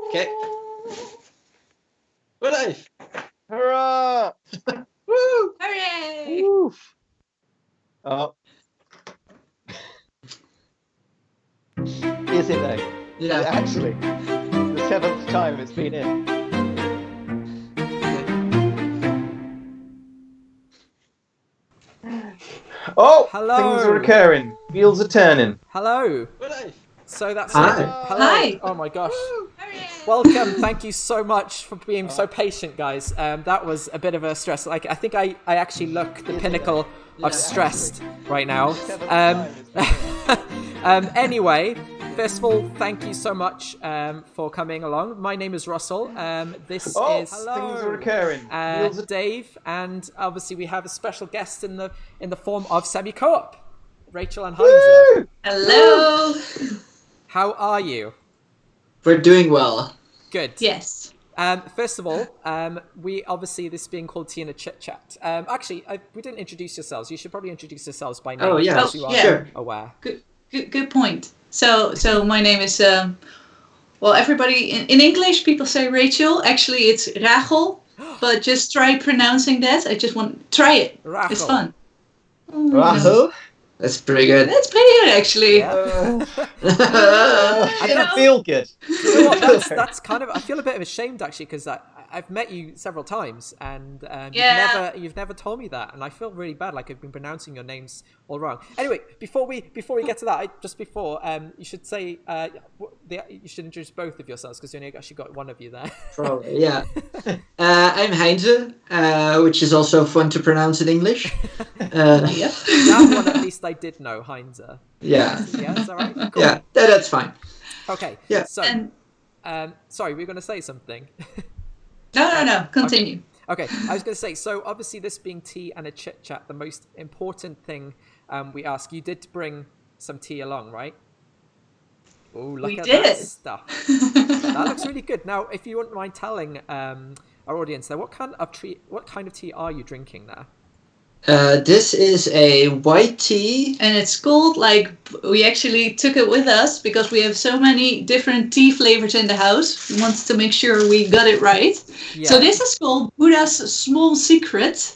Okay. We're live. Hurrah! Woo! Hooray! Woof. Oh. Is it though? Yeah. Actually, the 7th time it's been in. Oh, Hello. things are occurring. Wheels are turning. Hello. We're live. So that's Hi. it. Hello. Hi. Oh my gosh. Hooray! Welcome. Thank you so much for being so patient, guys. That was a bit of a stress. Like I think I actually look the pinnacle of stressed right now. Anyway, first of all, thank you so much for coming along. My name is Russell. This is Things are occurring. Wheels are Dave, and obviously we have a special guest in the form of Semi Coop, Rachel and Heinze. Hello. How are you? We're doing well. Good. Yes. First of all, we obviously this being called Tea and a Chit Chat. Actually, we didn't introduce yourselves. You should probably introduce yourselves by name. Oh, yeah. because you are Sure. aware. Good point. So my name is well, everybody in English people say Rachel. Actually, it's Rachel, but just try pronouncing that. I just want try it. Rachel. It's fun. Rahul? That's pretty good. That's pretty good, actually. Yeah. I don't feel good. You know what, that's kind of. I feel a bit ashamed actually because I've met you several times and you've never told me that, and I feel really bad. Like I've been pronouncing your names all wrong. Anyway, before we get to that, you should say you should introduce both of yourselves because you only actually got one of you there. Probably, yeah. I'm Heinze, which is also fun to pronounce in English. Yep. That one at least I did know, Heinze. Yeah. Yeah, is that right? Cool. Yeah, that's fine. Okay. Yeah. So, And sorry, we were going to say something. no. Continue. Okay, I was going to say, so obviously this being tea and a chit chat, the most important thing we ask, you did bring some tea along, right? Oh, look We at did. that stuff. That looks really good. Now, if you wouldn't mind telling our audience there, what kind of tea are you drinking there? This is a white tea. And it's called, like, we actually took it with us because we have so many different tea flavors in the house. We wanted to make sure we got it right. Yeah. So this is called Gouda's Small Secret.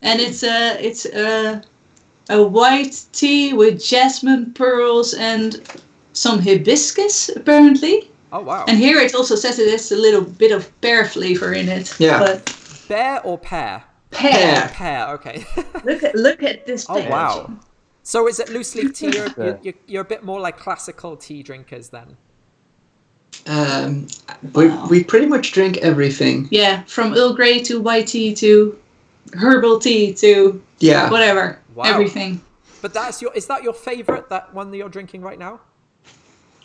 And it's a white tea with jasmine pearls and some hibiscus, apparently. Oh, wow. And here it also says it has a little bit of pear flavor in it. Yeah. But Bear or pear? pear. Pear, okay. Look at this Oh, packaging. wow. So is it loose leaf tea? You're a bit more like classical tea drinkers then? We pretty much drink everything. Yeah, from Earl Grey to white tea to herbal tea to Yeah. whatever. Wow. Everything. But is that your favorite, that one that you're drinking right now?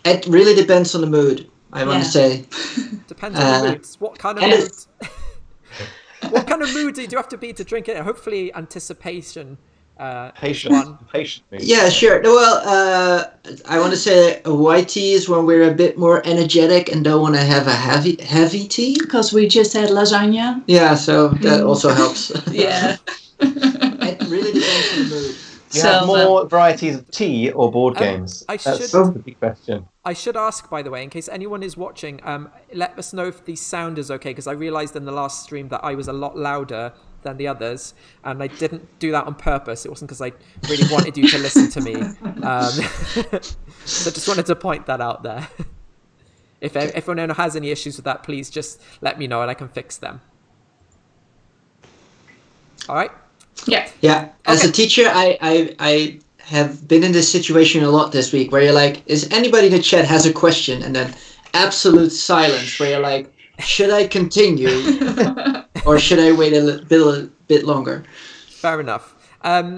It really depends on the mood, I want Yeah. to say. Depends on the moods. What kind of and mood? What kind of mood do you have to be to drink it? Hopefully, anticipation. Patiently. Yeah, sure. Well, I want to say a white tea is when we're a bit more energetic and don't want to have a heavy tea. Because we just had lasagna. Yeah, so that also helps. Yeah. It really depends on the mood. Do you have more varieties of tea or board games? I That's should- the big question. I should ask, by the way, in case anyone is watching, let us know if the sound is okay, because I realised in the last stream that I was a lot louder than the others, and I didn't do that on purpose. It wasn't because I really wanted you to listen to me. So just wanted to point that out there. If anyone has any issues with that, please just let me know and I can fix them. All right? Yeah. Yeah, as Okay. a teacher, I have been in this situation a lot this week where you're like, is anybody in the chat has a question? And then absolute silence where you're like, should I continue or should I wait a bit longer? Fair enough.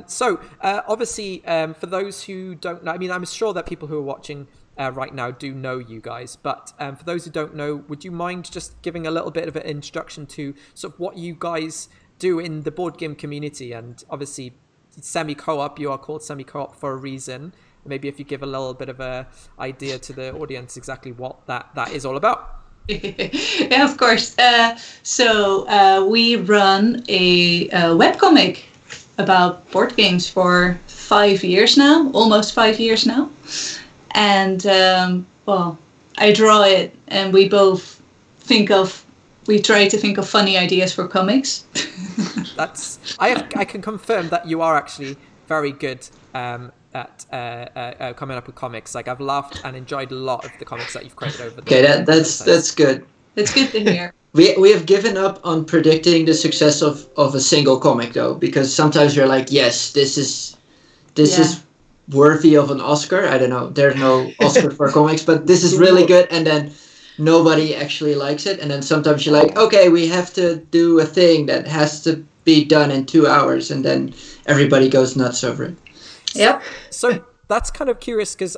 So obviously, for those who don't know, I mean, I'm sure that people who are watching right now do know you guys, but for those who don't know, would you mind just giving a little bit of an introduction to sort of what you guys do in the board game community? And obviously, Semi Co-op, you are called Semi Co-op for a reason. Maybe if you give a little bit of a idea to the audience exactly what that is all about. Yeah, of course. So we run a webcomic about board games for 5 years now, almost 5 years now. And well, I draw it, and we both try to think of funny ideas for comics. I can confirm that you are actually very good at coming up with comics. Like, I've laughed and enjoyed a lot of the comics that you've created over the Okay, that's good. It's good to hear. We have given up on predicting the success of a single comic though, because sometimes you're like, yes, this is worthy of an Oscar. I don't know, there's no Oscar for comics, but this is really good, and then nobody actually likes it, and then sometimes you're like, okay, we have to do a thing that has to be done in 2 hours, and then everybody goes nuts over it. Yep. So that's kind of curious, because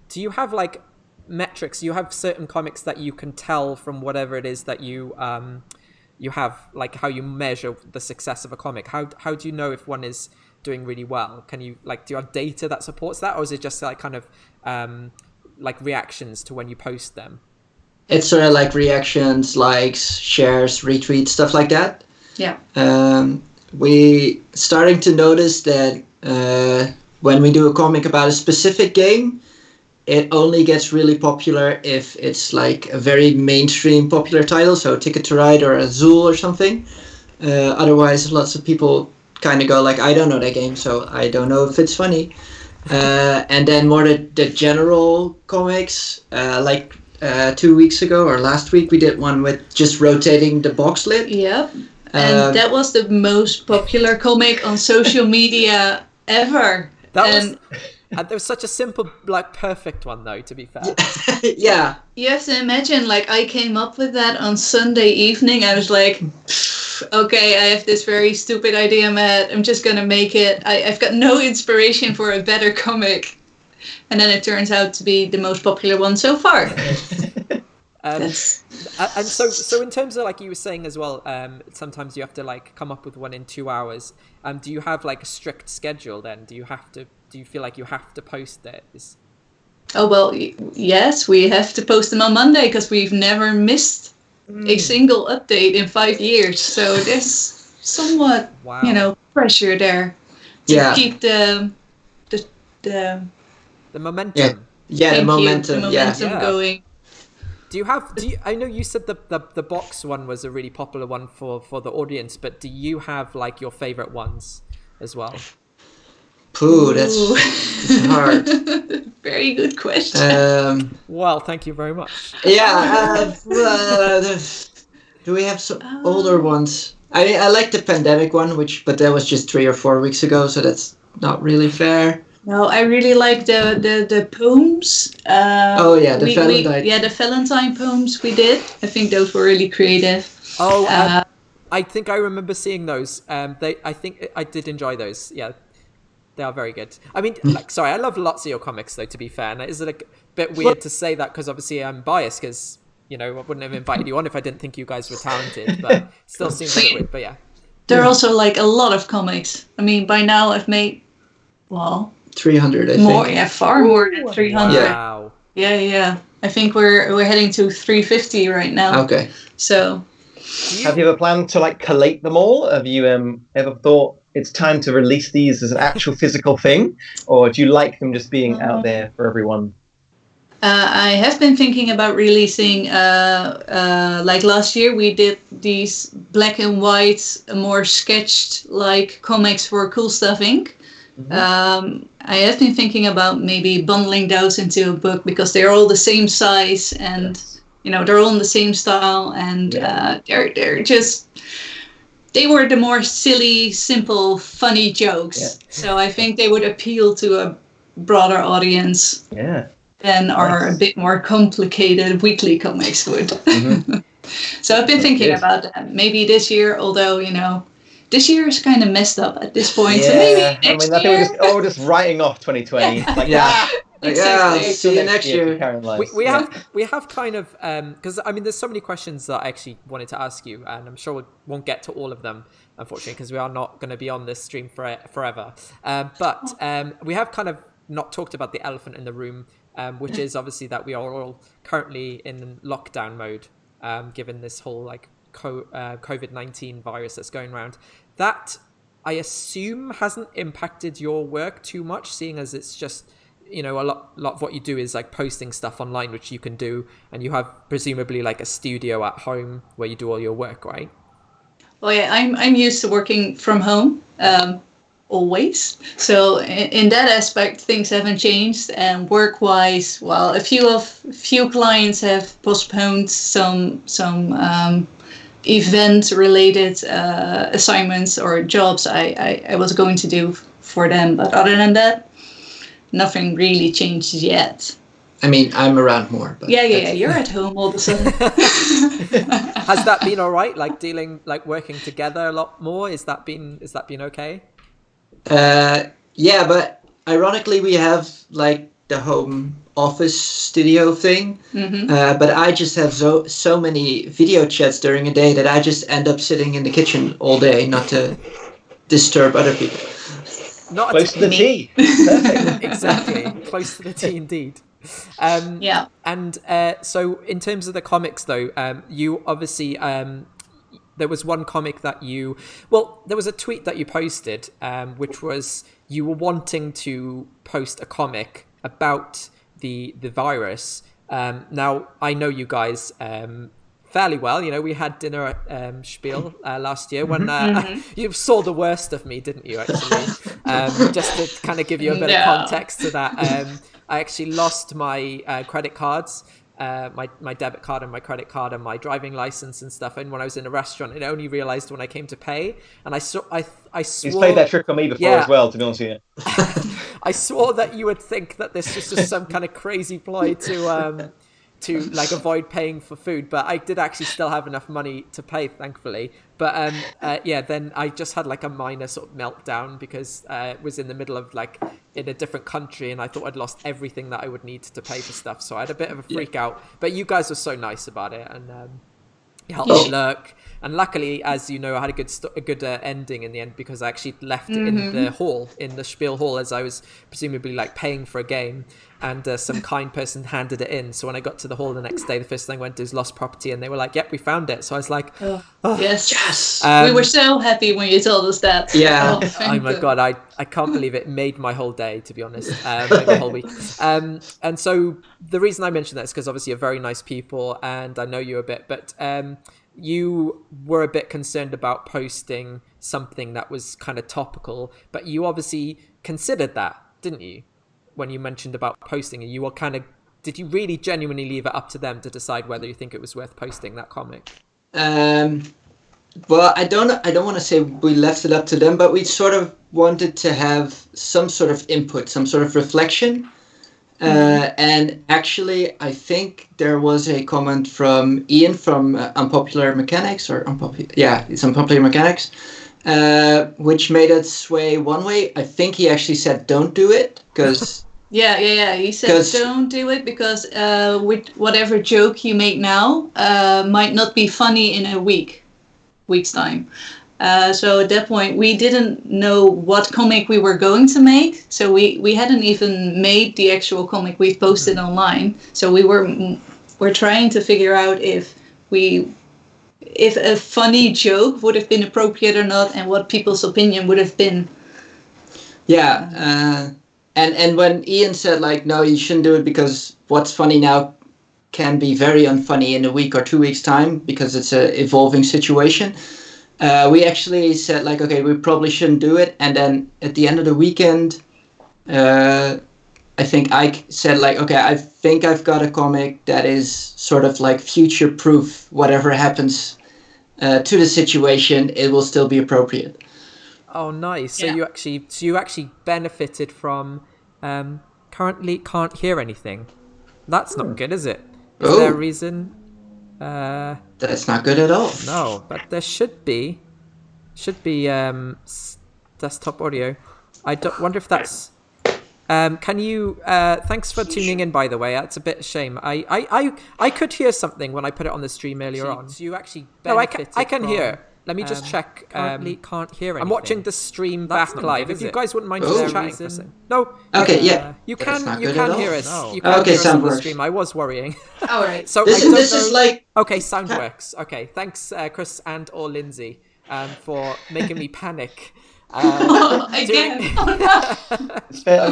do you have like metrics? You have certain comics that you can tell from whatever it is that you have, like how you measure the success of a comic. How do you know if one is doing really well? Can you, like, do you have data that supports that, or is it just like kind of like reactions to when you post them? It's sort of like reactions, likes, shares, retweets, stuff like that. Yeah. We starting to notice that when we do a comic about a specific game, it only gets really popular if it's like a very mainstream popular title, so Ticket to Ride or Azul or something. Otherwise, lots of people kind of go like, I don't know that game, so I don't know if it's funny. And then more the general comics, like 2 weeks ago or last week, we did one with just rotating the box lid. Yep. And that was the most popular comic on social media ever. That was such a simple, like, perfect one, though, to be fair. Yeah. You have to imagine, like, I came up with that on Sunday evening. I was like, okay, I have this very stupid idea, Matt. I'm just going to make it. I've got no inspiration for a better comic. And then it turns out to be the most popular one so far. And so in terms of, like you were saying as well, sometimes you have to like come up with one in 2 hours. Do you have like a strict schedule then? Do you feel like you have to post it? Oh, well, yes, we have to post them on Monday because we've never missed a single update in 5 years. So there's somewhat, pressure there to keep the momentum. The momentum going. I know you said the box one was a really popular one for the audience, but do you have like your favorite ones as well? That's hard. Very good question. Well, thank you very much. Yeah. Do we have some older ones? I like the pandemic one, but that was just 3 or 4 weeks ago, so that's not really fair. No, I really like the poems. The Valentine. The Valentine poems we did. I think those were really creative. I think I remember seeing those. I think I did enjoy those. Yeah, they are very good. I mean, I love lots of your comics, though. To be fair, and is it a bit weird to say that because obviously I'm biased because I wouldn't have invited you on if I didn't think you guys were talented. But still seems a bit weird. But yeah, there are also like a lot of comics. I mean, by now I've made 300, I think. More, far more than 300. Wow. Yeah. I think we're heading to 350 right now. Okay. So, have you ever planned to like collate them all? Have you ever thought it's time to release these as an actual physical thing, or do you like them just being out there for everyone? I have been thinking about releasing. Like last year, we did these black and white, more sketched like comics for Cool Stuff Inc. Mm-hmm. I have been thinking about maybe bundling those into a book because they're all the same size and they're all in the same style and they're just they were the more silly, simple, funny jokes. Yeah. So I think they would appeal to a broader audience than our a bit more complicated weekly comics would. Mm-hmm. So I've been thinking about that. Maybe this year, although this year is kind of messed up at this point. Yeah. So maybe next year. I think we're just writing off 2020. Exactly. See you next year. We have kind of because there's so many questions that I actually wanted to ask you, and I'm sure we won't get to all of them, unfortunately, because we are not going to be on this stream forever. But we have kind of not talked about the elephant in the room, which is obviously that we are all currently in lockdown mode, given this whole like COVID-19 virus that's going around. That I assume hasn't impacted your work too much, seeing as it's just you know, a lot of what you do is like posting stuff online, which you can do, and you have presumably like a studio at home where you do all your work, right? Well, yeah, I'm used to working from home always. So in that aspect, things haven't changed. And work-wise, well, a few clients have postponed some event-related assignments or jobs I was going to do for them. But other than that, nothing really changed yet. I mean, I'm around more. But yeah. You're at home all of a sudden. Has that been all right? Like working together a lot more? Is that been okay? Yeah, but ironically, we have like the home office studio thing. Mm-hmm. But I just have so many video chats during a day that I just end up sitting in the kitchen all day, not to disturb other people. Not Close to the tea. Perfect. Exactly, close to the tea indeed. Yeah. And so in terms of the comics, though, you obviously there was one comic that there was a tweet that you posted, which was you were wanting to post a comic about the virus. Now I know you guys fairly well. You know, we had dinner at Spiel last year when you saw the worst of me, didn't you? Actually, just to kind of give you a bit of context to that. I actually lost my credit cards, my debit card and my credit card and my driving license and stuff. And when I was in a restaurant, and I only realized when I came to pay. And I swore He's played that trick on me before as well, to be honest with you. I swore that you would think that this was just some kind of crazy ploy to like avoid paying for food, but I did actually still have enough money to pay, thankfully. But then I just had like a minor sort of meltdown because it was in the middle of like in a different country, and I thought I'd lost everything that I would need to pay for stuff. So I had a bit of a freak out. But you guys were so nice about it, and you helped me lurk. And luckily, as you know, I had a good ending in the end because I actually left it in the hall, in the Spiel hall, as I was presumably like paying for a game, and some kind person handed it in. So when I got to the hall the next day, the first thing I went to was lost property, and they were like, "Yep, we found it." So I was like, Yes. We were so happy when you told us that. Yeah. Oh my God, I can't believe it made my whole day, to be honest, my whole week. And so the reason I mentioned that is because obviously you're very nice people, and I know you a bit, but you were a bit concerned about posting something that was kind of topical, but you obviously considered that, didn't you? When you mentioned about posting, you were did you really genuinely leave it up to them to decide whether you think it was worth posting that comic? Well, I don't want to say we left it up to them, but we sort of wanted to have some sort of input, some sort of reflection. And actually, I think there was a comment from Ian from Unpopular Mechanics, it's Unpopular Mechanics, which made it sway one way. I think he actually said, "Don't do it," because yeah. He said, "Don't do it because with whatever joke you make now might not be funny in a week's time." So at that point, we didn't know what comic we were going to make. So we hadn't even made the actual comic we've posted online. So we're trying to figure out if a funny joke would have been appropriate or not, and what people's opinion would have been. Yeah, and when Ian said like, "No, you shouldn't do it because what's funny now can be very unfunny in a week or 2 weeks' time because it's a evolving situation." We actually said like, okay, we probably shouldn't do it. And then at the end of the weekend, I think I said like, okay, I think I've got a comic that is sort of like future proof. Whatever happens to the situation, it will still be appropriate. Oh, nice. So you actually benefited from currently can't hear anything. That's not good, is it? Is there a reason? That's not good at all. No, but there should be desktop audio. I wonder if that's. Can you? Thanks for tuning in. By the way, that's a bit of a shame. I could hear something when I put it on the stream earlier on. So you actually benefited. No, I can hear. Let me just check. Currently can't hear anything. I'm watching the stream back live. If you guys wouldn't mind just chatting for a second. No. Okay, yeah. You can hear us. No. You can hear us on the works. stream. I was worrying. All right. So this is like... Okay, sound works. Okay, thanks Chris and or Lindsay for making me panic. Again.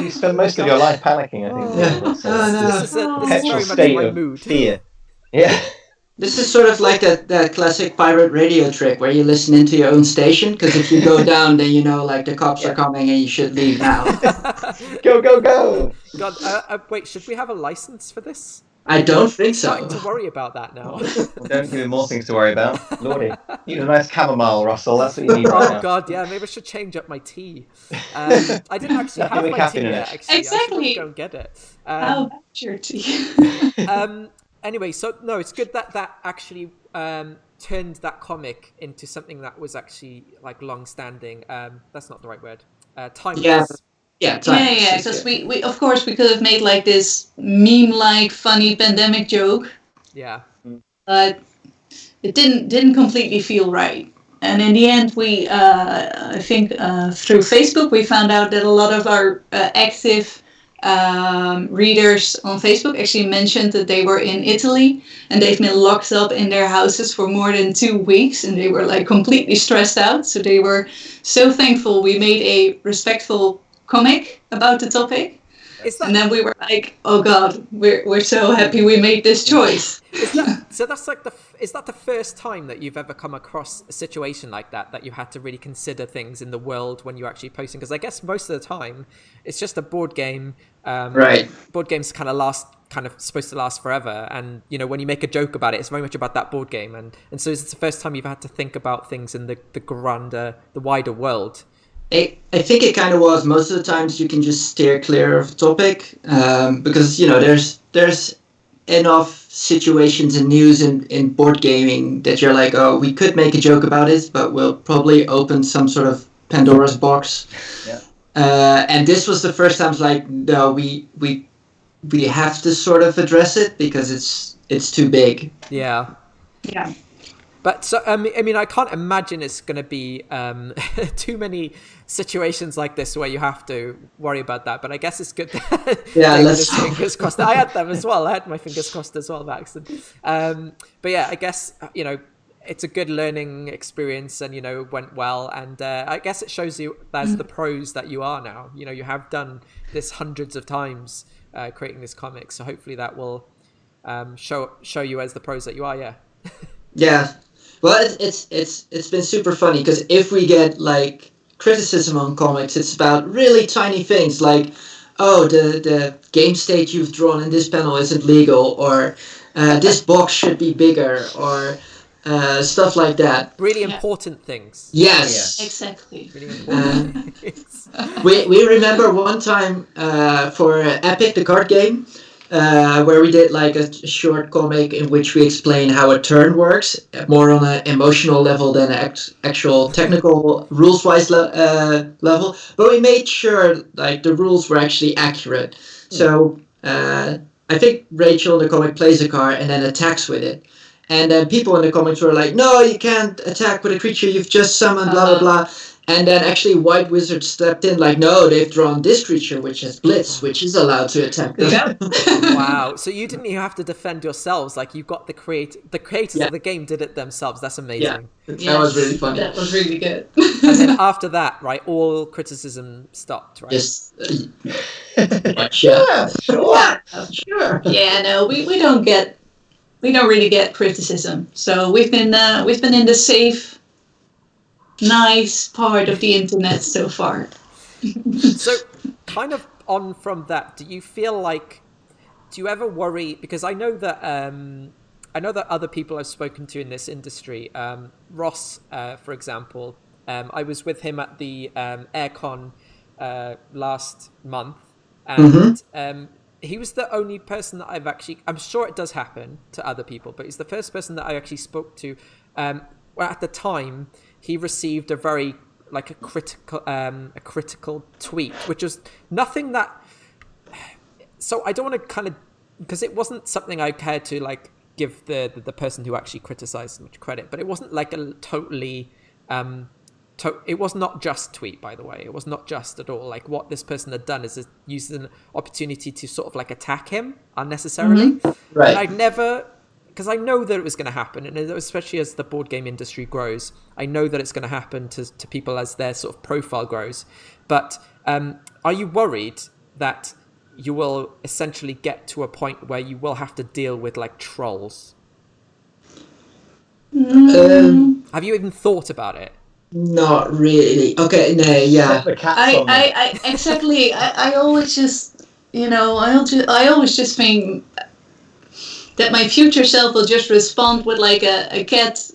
You spend most of your life panicking, I think. This is very much state my of mood. fear. Yeah. This is sort of like that classic pirate radio trick where you listen into your own station, because if you go down, then you know, like, the cops are coming and you should leave now. Go, go, go! God, wait, should we have a license for this? I don't think I'm so. starting to worry about that now. Well, don't give him more things to worry about. Lordy. You need a nice chamomile, Russell. That's what you need right now. Oh God, yeah, maybe I should change up my tea. I didn't actually Nothing have with my caffeine tea in yet. it. Actually, Exactly. I should go and get it. How about your tea? Anyway, so no, it's good that actually turned that comic into something that was actually like long-standing. That's not the right word. Timeless. Yeah, Because we of course we could have made like this meme-like funny pandemic joke, Yeah. but it didn't completely feel right. And in the end, we I think through Facebook we found out that a lot of our active readers on Facebook actually mentioned that they were in Italy and they've been locked up in their houses for more than 2 weeks, and they were like completely stressed out. So they were so thankful we made a respectful comic about the topic. And then we were like, oh God, we're so happy we made this choice. So that's like is that the first time that you've ever come across a situation like that you had to really consider things in the world when you're actually posting? Because I guess most of the time it's just a board game. Right. Board games kind of supposed to last forever, and you know, when you make a joke about it, it's very much about that board game, and so it's the first time you've had to think about things in the grander, the wider world. I think it kind of was. Most of the times you can just steer clear of the topic, because, you know, there's enough situations and news in board gaming that you're like, oh, we could make a joke about it, but we'll probably open some sort of Pandora's box. Yeah. And this was the first time, like, no, we have to sort of address it because it's too big. Yeah. Yeah. But so I mean, I can't imagine it's going to be too many situations like this where you have to worry about that. But I guess it's good. Yeah, let's fingers crossed. I had them as well. I had my fingers crossed as well, Max. But yeah, I guess, you know, it's a good learning experience, and you know, it went well. And I guess it shows you as the pros that you are now. You know, you have done this hundreds of times, creating this comic. So hopefully that will show you as the pros that you are. Yeah. Yeah. Well, it's been super funny, because if we get like criticism on comics, it's about really tiny things like, oh, the game state you've drawn in this panel isn't legal, or this box should be bigger, or stuff like that. Really important things. Yes. Exactly. Really important things. We remember one time for Epic, the card game, where we did like a short comic in which we explain how a turn works, more on an emotional level than an actual technical rules-wise level. But we made sure like the rules were actually accurate. So I think Rachel in the comic plays a card and then attacks with it. And then people in the comics were like, no, you can't attack with a creature you've just summoned, blah, blah, blah. And then actually White Wizard stepped in like, no, they've drawn this creature, which has Blitz, which is allowed to attack them. Yeah. Wow. So you didn't even have to defend yourselves. Like, you got the creators of the game did it themselves. That's amazing. Yeah, that was really funny. That was really good. And then after that, right, all criticism stopped, right? Just, sure. Yeah, no, we don't really get criticism. So we've been in the safe, nice part of the internet so far. So, kind of on from that, do you ever worry? Because I know that other people I've spoken to in this industry, Ross, for example, I was with him at the AirCon last month, and he was the only person that I'm sure it does happen to other people, but he's the first person that I actually spoke to. Well, at the time, he received a very critical tweet, which was nothing that. So I don't want to kind of, because it wasn't something I cared to like give the person who actually criticized much credit, but it wasn't like a totally. It was not just tweet, by the way. It was not just at all. Like, what this person had done is used an opportunity to sort of like attack him unnecessarily. Mm-hmm. Right. And I'd never because I know that it was going to happen, and especially as the board game industry grows, I know that it's going to happen to people as their sort of profile grows. But are you worried that you will essentially get to a point where you will have to deal with like trolls? Have you even thought about it? Not really. Okay, no, yeah. The cat's on there. I exactly. I always just, I always just think that my future self will just respond with like a cat.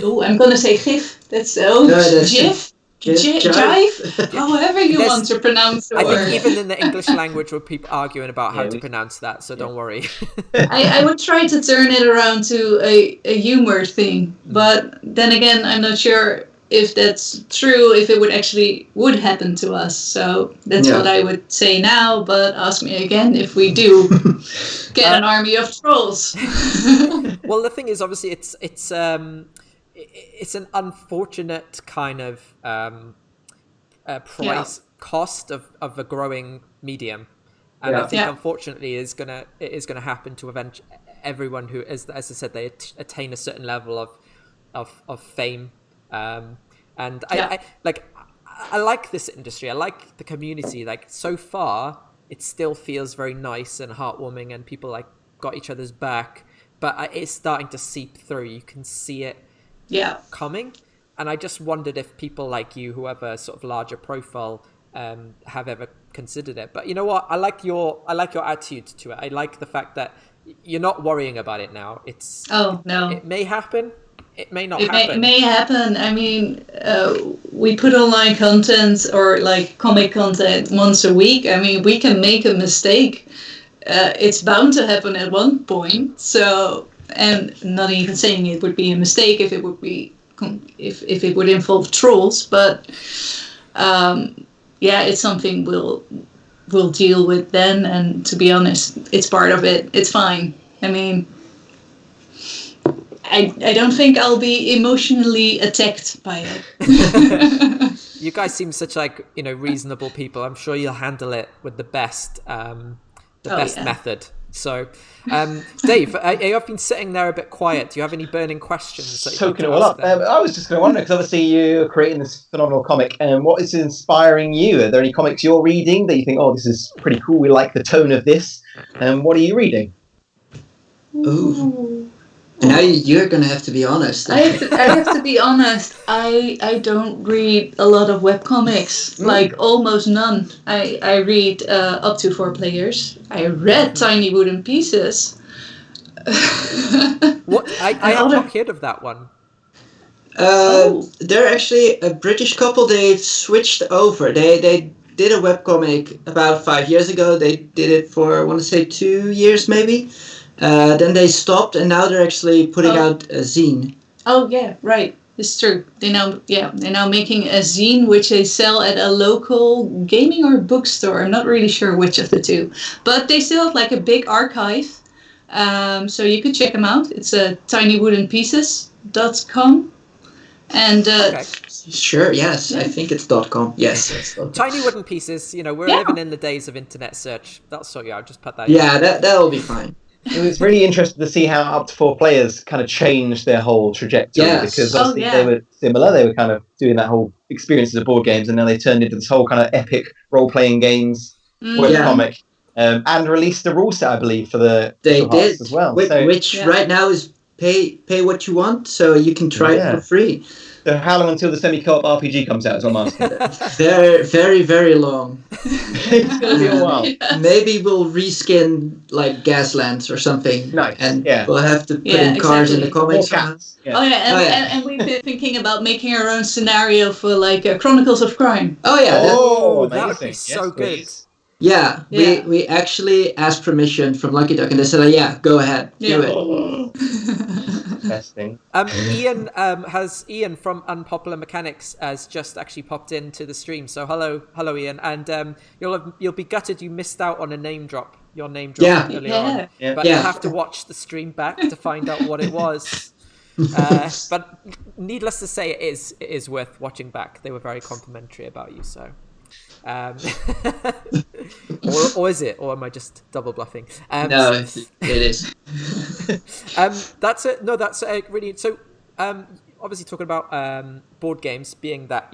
Oh, I'm gonna say gif. That's GIF. Jive, however you want to pronounce the I word. think even in the English language, were people arguing about how to pronounce that, so don't worry. I would try to turn it around to a humor thing, but then again, I'm not sure if that's true, if it would happen to us. So that's what I would say now, but ask me again if we do get an army of trolls. Well, the thing is, obviously, it's an unfortunate kind of price cost of a growing medium, and I think unfortunately it is gonna happen to everyone who, as I said, they attain a certain level of fame, and I like this industry. I like the community. Like, so far, it still feels very nice and heartwarming, and people like got each other's back. But it's starting to seep through. You can see it coming, and I just wondered if people like you, who have a sort of larger profile, have ever considered it. But you know what? I like your attitude to it. I like the fact that you're not worrying about it now. It's it may happen. It may not happen. It may happen. I mean, we put online content or like comic content once a week. I mean, we can make a mistake. It's bound to happen at one point. So, and not even saying it would be a mistake if it would be if it would involve trolls, but it's something we'll deal with then. And to be honest, it's part of it. It's fine. I mean, I don't think I'll be emotionally attacked by it. You guys seem such reasonable people. I'm sure you'll handle it with the best method. So, Dave, I've been sitting there a bit quiet. Do you have any burning questions? Soaking it all up. I was just going to wonder, because obviously you're creating this phenomenal comic, and what is inspiring you? Are there any comics you're reading that you think, oh, this is pretty cool, we like the tone of this? And what are you reading? Ooh. Now you're going to have to be honest. I have to be honest. I don't read a lot of webcomics, like almost none. I read up to 4 players. I read Tiny Wooden Pieces. What? I have not heard of that one. They're actually a British couple. They've switched over. They did a webcomic about 5 years ago. They did it for, I want to say, 2 years maybe. Then they stopped, and now they're actually putting out a zine. Oh yeah, right. It's true. They're now making a zine which they sell at a local gaming or bookstore. I'm not really sure which of the two, but they still have like a big archive. So you could check them out. It's tinywoodenpieces.com. And sure, yes, I think it's .com. Yes, it's .com. Tiny Wooden Pieces. We're living in the days of internet search. That's so I'll just put that. Yeah, that'll be fine. It was really interesting to see how up to 4 players kind of changed their whole trajectory, because obviously they were similar. They were kind of doing that whole experience of board games, and now they turned into this whole kind of epic role-playing games webcomic, and released a rule set, I believe, for the they did as well. Which right now is pay what you want, so you can try it for free. So how long until the Semi Coop RPG comes out, is what I'm asking. Very, very, very long. It's going to be a while. Maybe we'll reskin like Gaslands or something. Nice. And we'll have to put in cars in the comics. And we've been thinking about making our own scenario for like Chronicles of Crime. Oh yeah. That would be so good. Please. Yeah, we actually asked permission from Lucky Duck, and they said, go ahead, do it. Testing. Ian Ian from Unpopular Mechanics has just actually popped into the stream. So hello Ian, and you'll be gutted you missed out on a name drop. Your name drop earlier on, but you'll have to watch the stream back to find out what it was. But needless to say, it is worth watching back. They were very complimentary about you, so. Or is it? Or am I just double bluffing? No, it is. That's it. No, that's really. So, obviously talking about board games, being that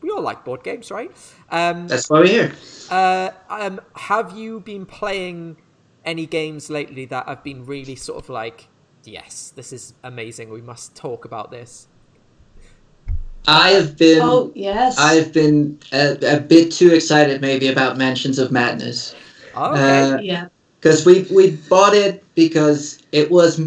we all like board games, right? That's why we're here. Have you been playing any games lately that have been really sort of like, yes, this is amazing, we must talk about this? I have been. Oh yes. I've been a bit too excited, maybe, about Mansions of Madness. Oh, okay. Yeah. Because we bought it because it was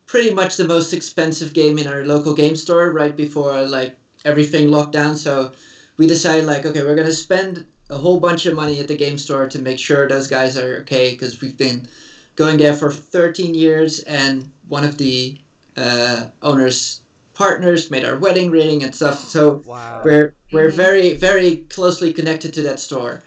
pretty much the most expensive game in our local game store right before like everything locked down. So we decided like, okay, we're gonna spend a whole bunch of money at the game store to make sure those guys are okay, because we've been going there for 13 years, and one of the owner's partners made our wedding ring and stuff. So Wow. we're very, very closely connected to that store.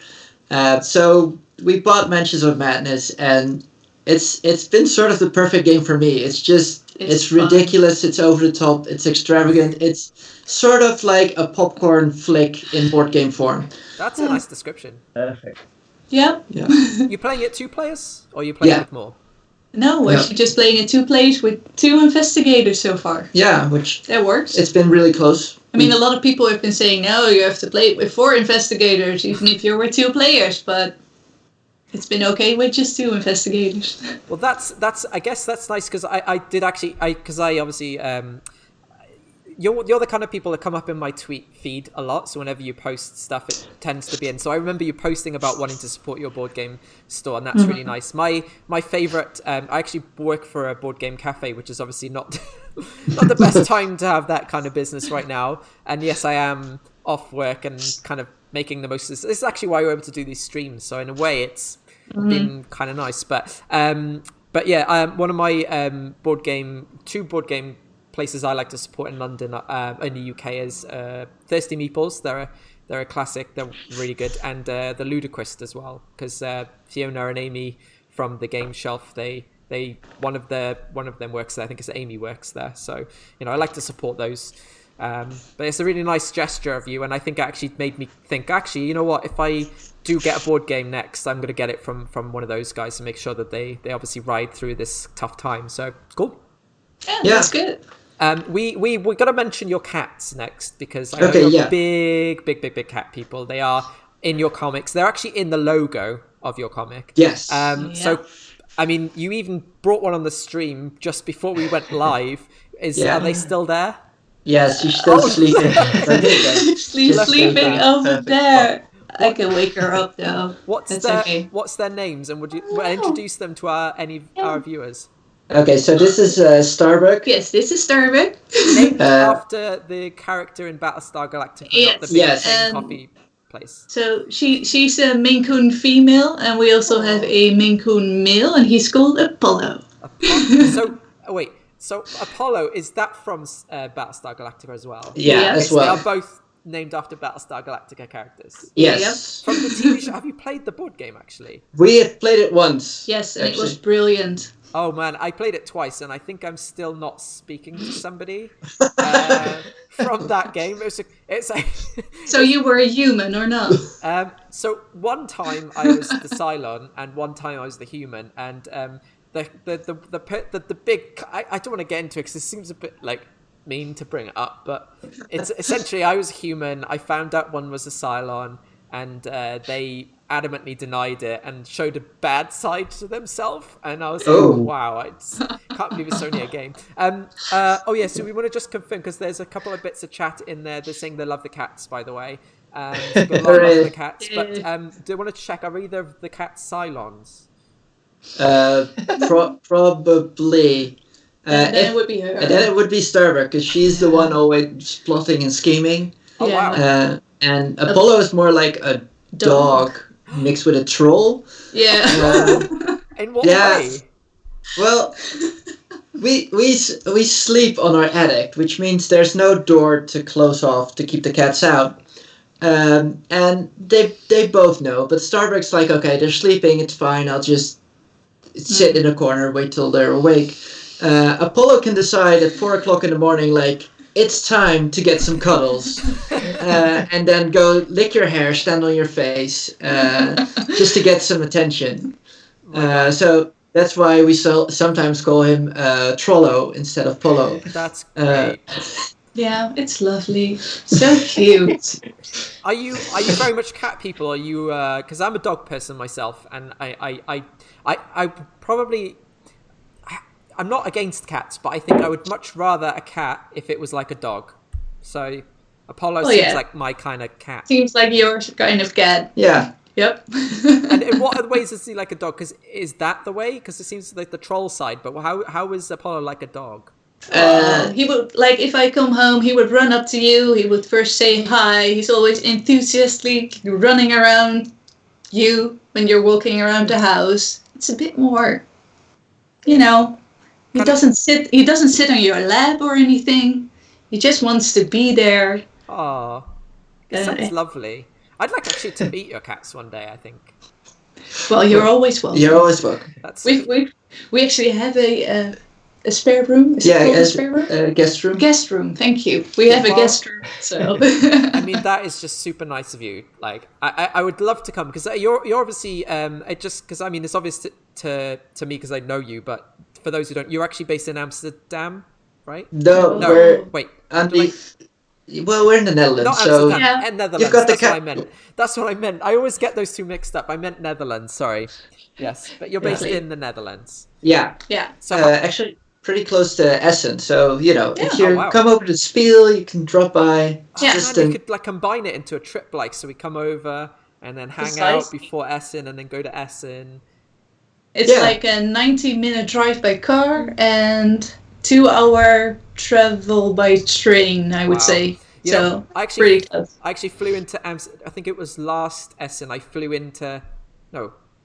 So we bought Mansions of Madness, and it's been sort of the perfect game for me. It's ridiculous, it's over the top, it's extravagant, it's sort of like a popcorn flick in board game form. That's a nice description. Perfect. Yeah. You playing it 2 players, or are you playing with more? No, we're actually just playing it 2 players with 2 investigators so far. Yeah, which that works. It's been really close. I mean, a lot of people have been saying, no, you have to play it with 4 investigators, even if you're with 2 players, but it's been okay with just 2 investigators. Well, that's I guess that's nice, because I did actually, because I obviously, you're the kind of people that come up in my tweet feed a lot, so whenever you post stuff, it tends to be in. So I remember you posting about wanting to support your board game store, and that's really nice. My favourite, I actually work for a board game cafe, which is obviously not not the best time to have that kind of business right now. And yes, I am off work and kind of making the most of this. This is actually why we're able to do these streams. So in a way, it's been kind of nice. But yeah, one of my two board game places I like to support in London, in the UK, is Thirsty Meeples. They're a classic. They're really good, and the Ludicrous as well, because Fiona and Amy from the Game Shelf, they one of them works there. I think it's Amy works there. So I like to support those. But it's a really nice gesture of you, and I think it actually made me think, actually, you know what, if I do get a board game next, I'm going to get it from one of those guys to make sure that they obviously ride through this tough time. So cool. Yeah, that's good. We're going to mention your cats next, because I know you're big cat people. They are in your comics. They're actually in the logo of your comic. Yes. So, I mean, you even brought one on the stream just before we went live. Are they still there? Yes, she's still sleeping. She's sleeping over there. I can wake her up though. What's their names, and would you introduce them to our viewers? Okay, so this is Starbuck. Yes, this is Starbuck. Named after the character in Battlestar Galactica, not the big coffee place. So she's a Maine Coon female, and we also have a Maine Coon male, and he's called Apollo. So Apollo, is that from Battlestar Galactica as well? Yeah, as well. They are both named after Battlestar Galactica characters. Yes. From the TV show. Have you played the board game, actually? We have played it once. Yes, and it was brilliant. Oh man, I played it twice, and I think I'm still not speaking to somebody from that game. So you were a human or not? So one time I was the Cylon, and one time I was the human, and the big. I don't want to get into it because it seems a bit like mean to bring it up, but it's essentially I was human. I found out one was a Cylon, and they adamantly denied it and showed a bad side to themselves, and I was like, wow, I can't believe it's only a game. So we want to just confirm, because there's a couple of bits of chat in there. They're saying they love the cats, by the way. Love the cats, but do you want to check, are either of the cats Cylons? Probably. And then it would be her. And then it would be Starbuck, because she's the one always plotting and scheming. Oh, wow. And Apollo is more like a dog mixed with a troll. Yeah. In what way? Well, we sleep on our attic, which means there's no door to close off to keep the cats out. And they both know, but Starbuck's like, okay, they're sleeping, it's fine, I'll just sit in a corner, wait till they're awake. Apollo can decide at 4 o'clock in the morning, like, it's time to get some cuddles, and then go lick your hair, stand on your face, just to get some attention. So That's why we sometimes call him Trollo instead of Polo. That's great. Yeah, it's lovely. So cute. Are you very much cat people? Are you? Because I'm a dog person myself, and I probably. I'm not against cats, but I think I would much rather a cat if it was like a dog. So Apollo seems like my kind of cat. Seems like your kind of cat. Yeah. Yep. And in what other ways is he like a dog? Because is that the way? Because it seems like the troll side. But how is Apollo like a dog? He would, like, if I come home, he would run up to you. He would first say hi. He's always enthusiastically running around you when you're walking around the house. It's a bit more, he doesn't sit on your lap or anything. He just wants to be there. Oh, it sounds lovely. I'd like actually to meet your cats one day, I think. Well, you're always welcome. You're always welcome. We actually have a spare room. Is it called a spare room? Guest room. Guest room. Thank you. We have a guest room. So. I mean, that is just super nice of you. Like, I would love to come because you're obviously it's obvious to me because I know you, but for those who don't, you're actually based in Amsterdam, right? No. We're in the Netherlands. Not so Amsterdam, and Netherlands. You've got That's what I meant. That's what I meant. I always get those two mixed up. I meant Netherlands. Sorry. Yes, but you're based in the Netherlands. Yeah. Yeah. So actually, pretty close to Essen. So if you come over to Spiel, you can drop by. We could like combine it into a trip, like so we come over and then hang out before Essen, and then go to Essen. It's like a 90-minute drive by car and 2-hour travel by train, I would say. Pretty close. I actually flew into Amsterdam. I think it was last Essen. I can't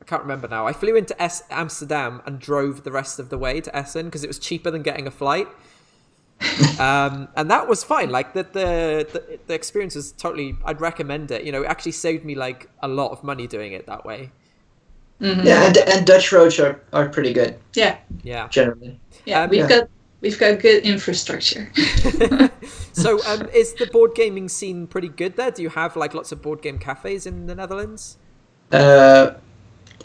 remember now. I flew into Amsterdam and drove the rest of the way to Essen because it was cheaper than getting a flight. And that was fine. Like the experience was totally. I'd recommend it. It actually saved me like a lot of money doing it that way. Mm-hmm. Yeah, and Dutch roads are pretty good. Yeah. Generally. Yeah, we've got good infrastructure. So, is the board gaming scene pretty good there? Do you have like lots of board game cafes in the Netherlands? In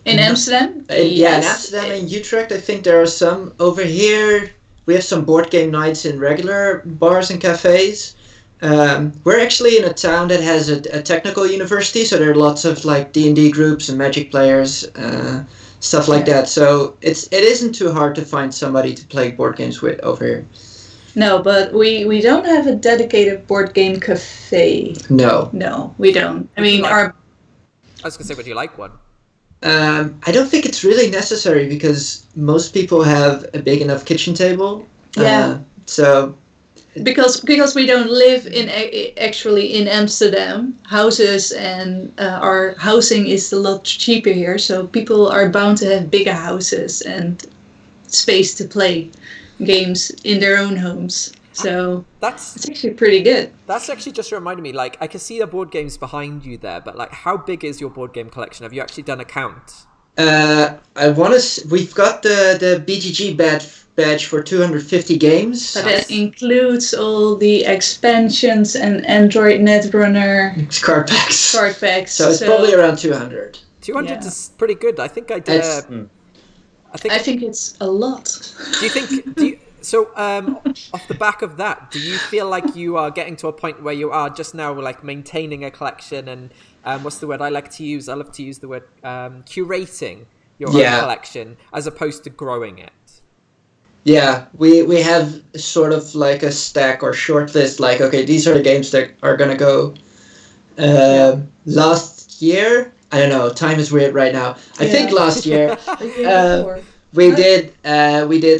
Amsterdam? Yeah, in Amsterdam and Utrecht, I think there are some. Over here, we have some board game nights in regular bars and cafes. We're actually in a town that has a technical university, so there are lots of like D&D groups and Magic players, stuff like that. So it isn't too hard to find somebody to play board games with over here. No, but we don't have a dedicated board game cafe. No, we don't. I mean, I was gonna say, would you like one? I don't think it's really necessary because most people have a big enough kitchen table. Yeah. So. Because we don't live actually in Amsterdam, houses and our housing is a lot cheaper here, so people are bound to have bigger houses and space to play games in their own homes. So it's actually pretty good. That's actually just reminded me, like, I can see the board games behind you there, but like, how big is your board game collection? Have you actually done a count? We've got the BGG badge for 250 games. But that includes all the expansions and Android Netrunner card packs. So it's probably around 200. 200 is pretty good. I think I did. I think it's a lot. So off the back of that, do you feel like you are getting to a point where you are just now like maintaining a collection and what's the word I like to use? I love to use the word curating your own collection as opposed to growing it. Yeah, we have sort of like a stack or short list. Like, okay, these are the games that are gonna go. Last year, I don't know. Time is weird right now. I think last year we did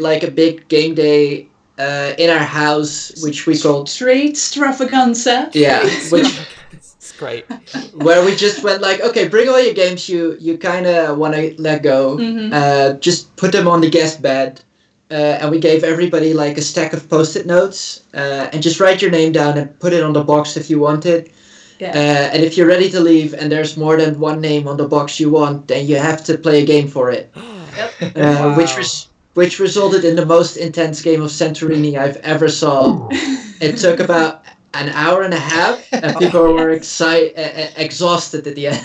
like a big game day in our house, which we called Trade Extravaganza. Yeah, which it's great. Where we just went like, okay, bring all your games you kind of want to let go. Mm-hmm. Just put them on the guest bed. And we gave everybody like a stack of Post-it notes and just write your name down and put it on the box if you want it. Yeah. And if you're ready to leave and there's more than one name on the box you want, then you have to play a game for it. Yep. Wow. Which resulted in the most intense game of Santorini I've ever saw. It took about an hour and a half, and people were exhausted at the end.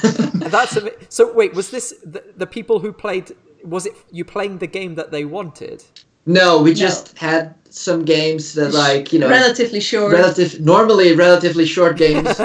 So wait, was this the people who played was it you playing the game that they wanted? No, we just had some games that, like, relatively short. Normally relatively short games.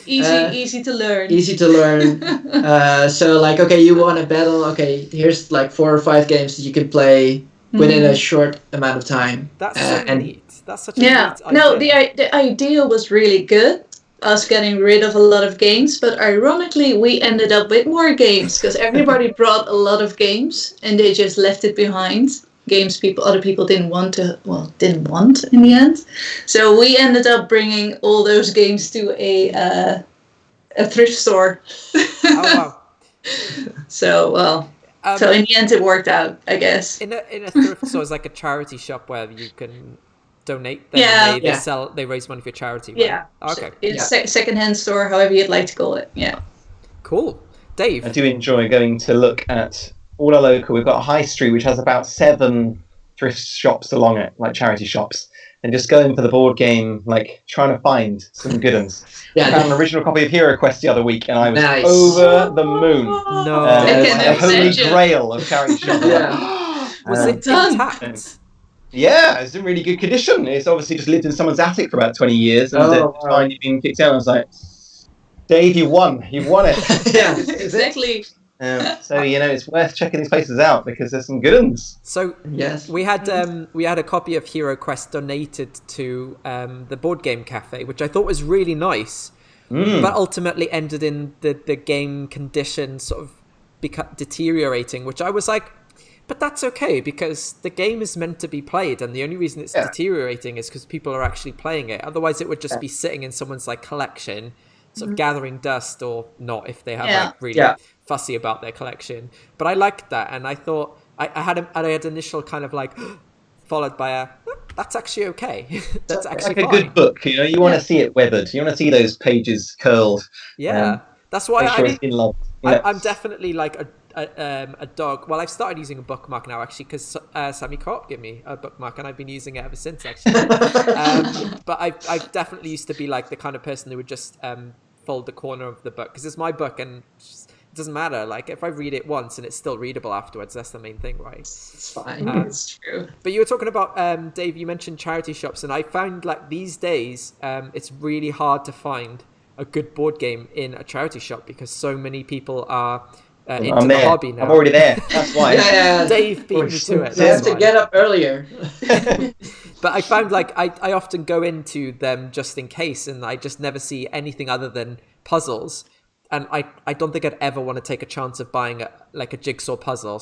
Easy to learn. Easy to learn. So, like, okay, you want a battle. Okay, here's like 4 or 5 games that you can play within a short amount of time. That's so neat. That's such a neat idea. No, the idea was really good. Us getting rid of a lot of games, but ironically, we ended up with more games because everybody brought a lot of games and they just left it behind. Games other people didn't want in the end. So we ended up bringing all those games to a thrift store. Oh wow! So so in the end it worked out, I guess. In a thrift store is like a charity shop where you can donate. They raise money for charity. Right? Yeah. Okay. It's secondhand store, however you'd like to call it. Yeah. Cool, Dave. I do enjoy going to look at all our local. We've got a high street which has about 7 thrift shops along it, like charity shops, and just going for the board game, like trying to find some good ones. I found an original copy of Hero Quest the other week, and I was over the moon. No, the holy grail of charity shops. Was it intact? Yeah, it's in really good condition. It's obviously just lived in someone's attic for about 20 years, and it's finally been kicked out. I was like, Dave, you won. You've won it. Yeah, exactly. So it's worth checking these places out because there's some good ones. So yes, we had a copy of Hero Quest donated to the Board Game Cafe, which I thought was really nice, but ultimately ended in the game condition sort of deteriorating, which I was like, but that's okay because the game is meant to be played, and the only reason it's deteriorating is because people are actually playing it. Otherwise, it would just be sitting in someone's like collection, sort of gathering dust, or not if they have like really fussy about their collection. But I liked that, and I thought I had initial kind of like followed by that's actually okay. That's actually like a fine. good book. You want to see it weathered. You want to see those pages curled. Yeah, that's why it's been loved. I'm definitely like a dog. Well, I've started using a bookmark now actually because Semi Coop gave me a bookmark and I've been using it ever since actually. But I definitely used to be like the kind of person who would just fold the corner of the book because it's my book and it doesn't matter. Like if I read it once and it's still readable afterwards, that's the main thing, right? It's fine. It's true. But you were talking about Dave. You mentioned charity shops, and I found like these days it's really hard to find a good board game in a charity shop because so many people are into the hobby now. I'm already there. That's why. Dave beat me to it. You have to get up earlier. But I found like I often go into them just in case, and I just never see anything other than puzzles. And I don't think I'd ever want to take a chance of buying a jigsaw puzzle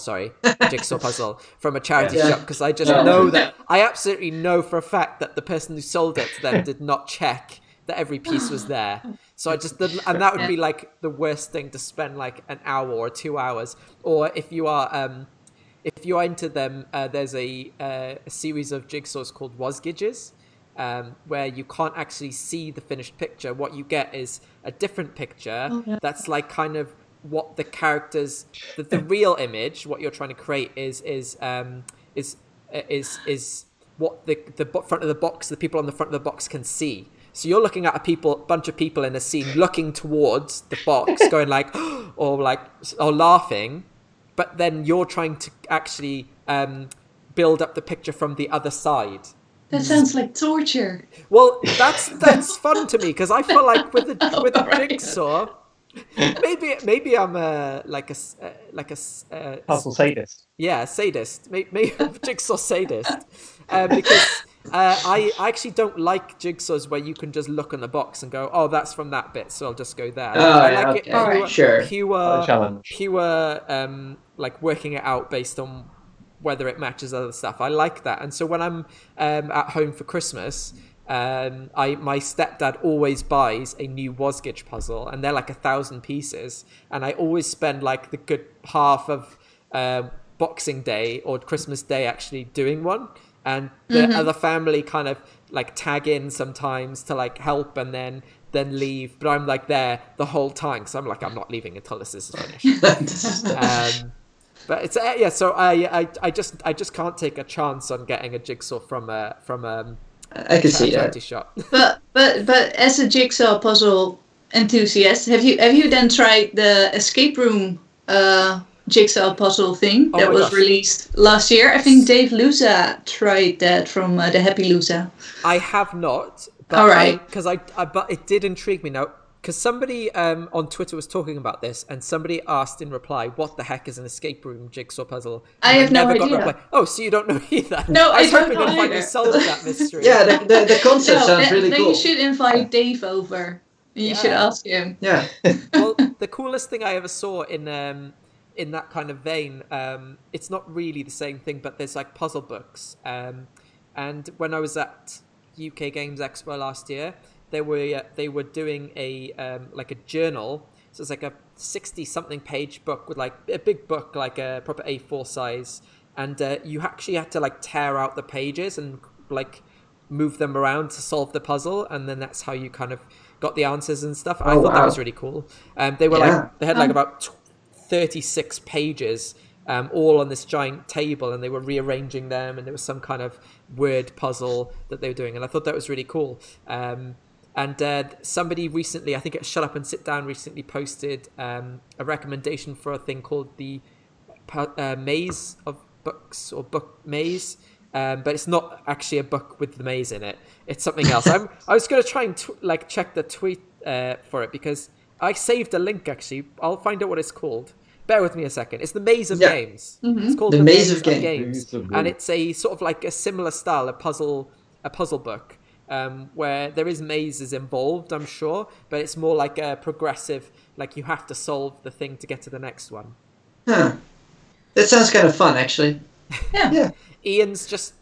from a charity shop because I just know that I absolutely know for a fact that the person who sold it to them did not check that every piece was there. So and that would be like the worst thing to spend like an hour or 2 hours. Or if you are into them, there's a series of jigsaws called Wasgidges, where you can't actually see the finished picture. What you get is a different picture that's like kind of what the characters, the real image, what you're trying to create is what the front of the box, the people on the front of the box can see. So you're looking at a bunch of people in a scene looking towards the box, going like, or laughing, but then you're trying to actually build up the picture from the other side. That sounds like torture. Well, that's fun to me because I feel like with a jigsaw, maybe I'm like a puzzle sadist. Yeah, sadist. Maybe a jigsaw sadist, because I actually don't like jigsaws where you can just look on the box and go, oh, that's from that bit, so I'll just go there. I like it pure, like working it out based on whether it matches other stuff. I like that. And so when I'm at home for Christmas, my stepdad always buys a new Wasgidge puzzle, and they're like 1,000 pieces. And I always spend like the good half of Boxing Day or Christmas Day actually doing one. And the other family kind of like tag in sometimes to like help and then leave. But I'm like there the whole time. So I'm like, I'm not leaving until this is finished. But it's so I just can't take a chance on getting a jigsaw from a I can see charity shop. But as a jigsaw puzzle enthusiast, have you then tried the escape room jigsaw puzzle thing that was released last year. I think Dave Luza tried that from the Happy Luza. I have not. But all right. But it did intrigue me now. Because somebody on Twitter was talking about this, and somebody asked in reply, "What the heck is an escape room jigsaw puzzle?" And I have no idea. Oh, so you don't know either? No, I was don't hoping know to finally solve that mystery. Yeah, the concept sounds really then cool. You should invite Dave over. You should ask him. Yeah. Well, the coolest thing I ever saw in that kind of vein, it's not really the same thing, but there's like puzzle books. And when I was at UK Games Expo last year, they were doing a journal. So it's like a 60-something page book with like a big book, like a proper A4 size, and you actually had to like tear out the pages and like move them around to solve the puzzle, and then that's how you kind of got the answers and stuff. I thought that was really cool. They had like about 36 pages. All on this giant table, and they were rearranging them, and there was some kind of word puzzle that they were doing, and I thought that was really cool. And somebody recently, I think at Shut Up and Sit Down recently posted a recommendation for a thing called the Maze of Books, or Book Maze, but it's not actually a book with the maze in it. It's something else. I was going to try and check the tweet for it, because I saved a link actually. I'll find out what it's called. Bear with me a second. It's the Maze of Games. Mm-hmm. It's called the Maze of Games. And it's a sort of like a similar style, a puzzle book, where there is mazes involved, I'm sure, but it's more like a progressive, like you have to solve the thing to get to the next one. Huh. That sounds kind of fun, actually. Yeah. Ian's just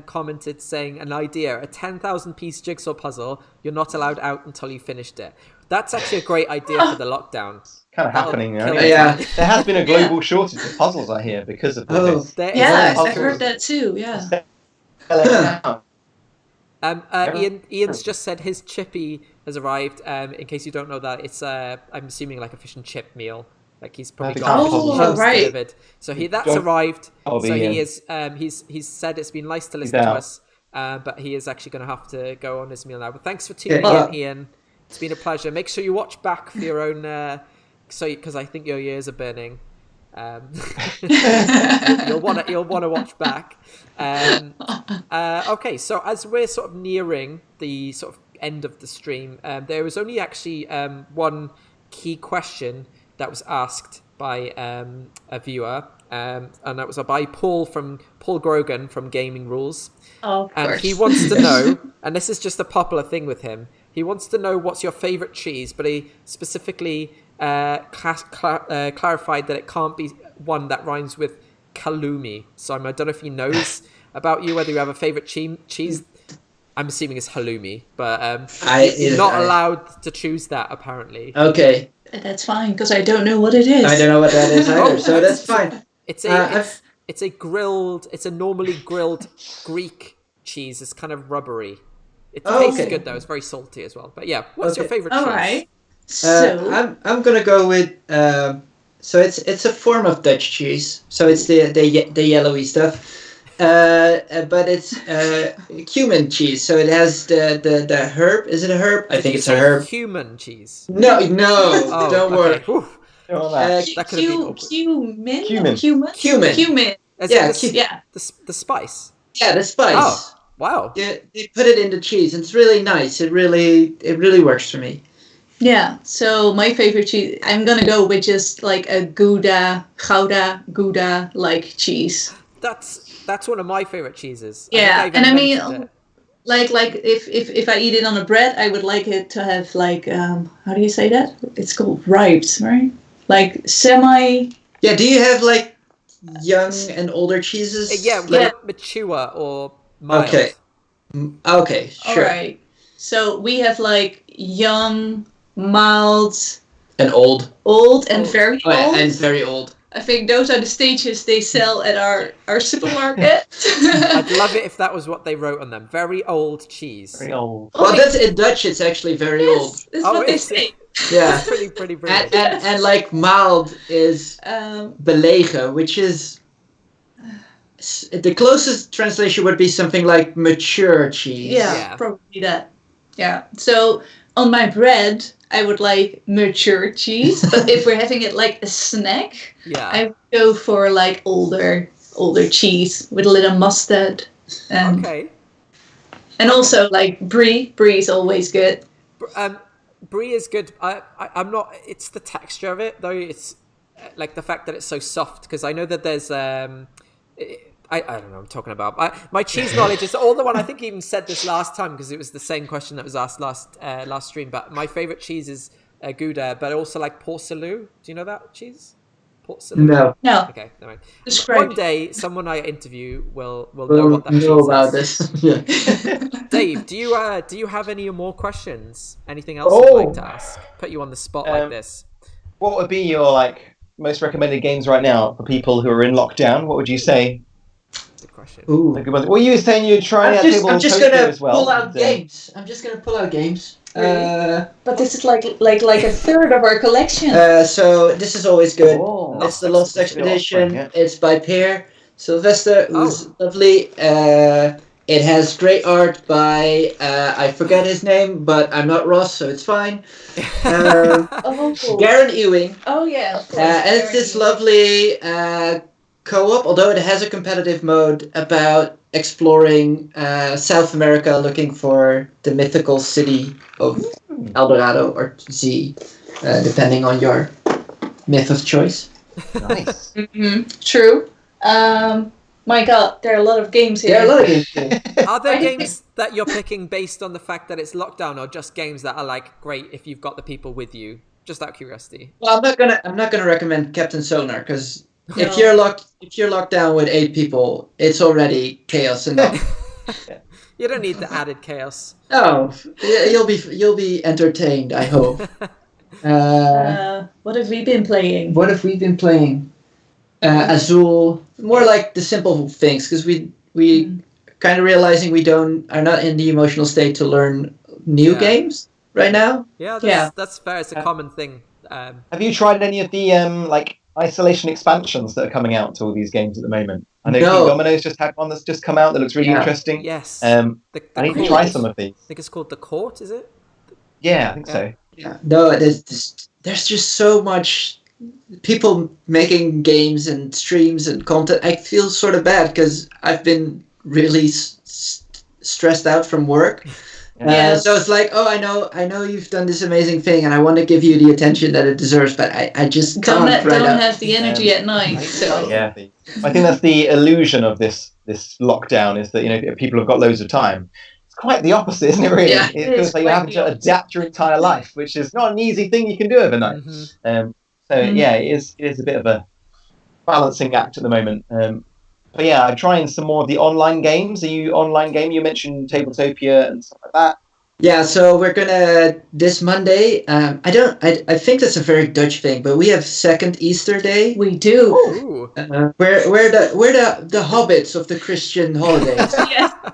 commented saying an idea, a 10,000-piece jigsaw puzzle. You're not allowed out until you finished it. That's actually a great idea for the lockdown. Kind of happening, yeah. There has been a global shortage of puzzles, I hear, because of all this. I heard that too. Yeah. Ian's just said his chippy has arrived. In case you don't know that, it's I'm assuming like a fish and chip meal. Like he's probably got delivered. So that's arrived. He's said it's been nice to listen to us, but he is actually going to have to go on his meal now. But thanks for tuning in, Ian. It's been a pleasure. Make sure you watch back for your own. Because I think your ears are burning. You'll want to watch back. Okay, so as we're sort of nearing the sort of end of the stream, there was only actually one key question that was asked by a viewer, and that was by Paul Grogan from Gaming Rules. Oh, of course. And he wants to know, and this is just a popular thing with him, he wants to know what's your favourite cheese, but he specifically clarified that it can't be one that rhymes with halloumi. So I don't know if he knows about you, whether you have a favourite cheese. I'm assuming it's halloumi, but you're not allowed to choose that, apparently. Okay. That's fine, because I don't know what it is. I don't know what that is either, so that's fine. It's a normally grilled Greek cheese. It's kind of rubbery. It tastes good though. It's very salty as well. But yeah, what's your favourite cheese? All right. So I'm gonna go with so it's a form of Dutch cheese. So it's the yellowy stuff. But it's cumin cheese, so it has the herb. Is it a herb? I think it's a herb. Cumin cheese. No, don't worry. That could have been Cumin. The spice. Yeah, the spice. Oh, wow. Yeah, they put it in the cheese, and it's really nice. It really works for me. Yeah, so my favorite cheese, I'm gonna go with just like a Gouda like cheese. That's one of my favorite cheeses. Yeah, and I mean, like if I eat it on a bread, I would like it to have like how do you say that? It's called ribs, right? Like semi. Yeah. Do you have like young and older cheeses? Mature or mild. Okay. Sure. All right. So we have like young, mild, and old, and very old. And very old. I think those are the stages they sell at our supermarket. I'd love it if that was what they wrote on them. Very old cheese. Very old. Well, that's in Dutch. It's actually very old. That's what they say. Yeah. That's pretty brilliant. And like mild is belegen, which is the closest translation would be something like mature cheese. Yeah, probably that. Yeah. So on my bread, I would like mature cheese. But if we're having it like a snack, I would go for like older cheese with a little mustard. And also like brie. Brie is always good. Brie is good. I'm not. It's the texture of it though. It's like the fact that it's so soft, because I know that there's I don't know what I'm talking about. My cheese knowledge is all the one. I think I even said this last time because it was the same question that was asked last stream. But my favorite cheese is Gouda, but I also like Port Salut. Do you know that cheese? Port Salut? No. Okay, never mind. Describe. One day, someone I interview will know what that cheese about is. This. Yeah. Dave, do you have any more questions? Anything else you'd like to ask? Put you on the spot like this. What would be your most recommended games right now for people who are in lockdown? What would you say? Good question. Ooh. Well, you were saying you're trying out Tabletopia I'm just gonna as well. pull out games. I'm just gonna pull out games. Really? But this is like a third of our collection. So this is always good. Oh, It's the Lost Expedition. Yeah. It's by Per Sylvester, who's lovely. It has great art by I forget his name, but I'm not Ross, so it's fine. Garen Ewing. Oh yeah. And it's this lovely co-op, although it has a competitive mode about exploring South America, looking for the mythical city of El Dorado or Z, depending on your myth of choice. Nice. True. My God, there are a lot of games here. There are a lot of games here. Are there games that you're picking based on the fact that it's lockdown, or just games that are like great if you've got the people with you? Just out of curiosity. Well, I'm not gonna recommend Captain Sonar because if you're locked down with 8 people, it's already chaos enough. You don't need the added chaos. Oh, you'll be entertained, I hope. What have we been playing? Azul, more like the simple things, because we kind of realizing we are not in the emotional state to learn new games right now. Yeah, that's fair. It's a common thing. Have you tried any of the isolation expansions that are coming out to all these games at the moment? I know King Domino's just had one that's just come out that looks really interesting. Yes. I need to try some of these. I think it's called The Court, is it? Yeah, I think so. Yeah. No, there's just so much people making games and streams and content. I feel sort of bad because I've been really stressed out from work. So it's like, I know you've done this amazing thing, and I want to give you the attention that it deserves, but I just don't have the energy at night. So yeah, I think that's the illusion of this lockdown, is that people have got loads of time. It's quite the opposite, isn't it? Really, it feels like you're having to adapt your entire life, which is not an easy thing you can do overnight. Yeah, it is a bit of a balancing act at the moment. But yeah, I'm trying some more of the online games. Are you online game? You mentioned Tabletopia and stuff like that. Yeah, so we're gonna this Monday. I think that's a very Dutch thing, but we have second Easter Day. We do. We're the hobbits of the Christian holidays.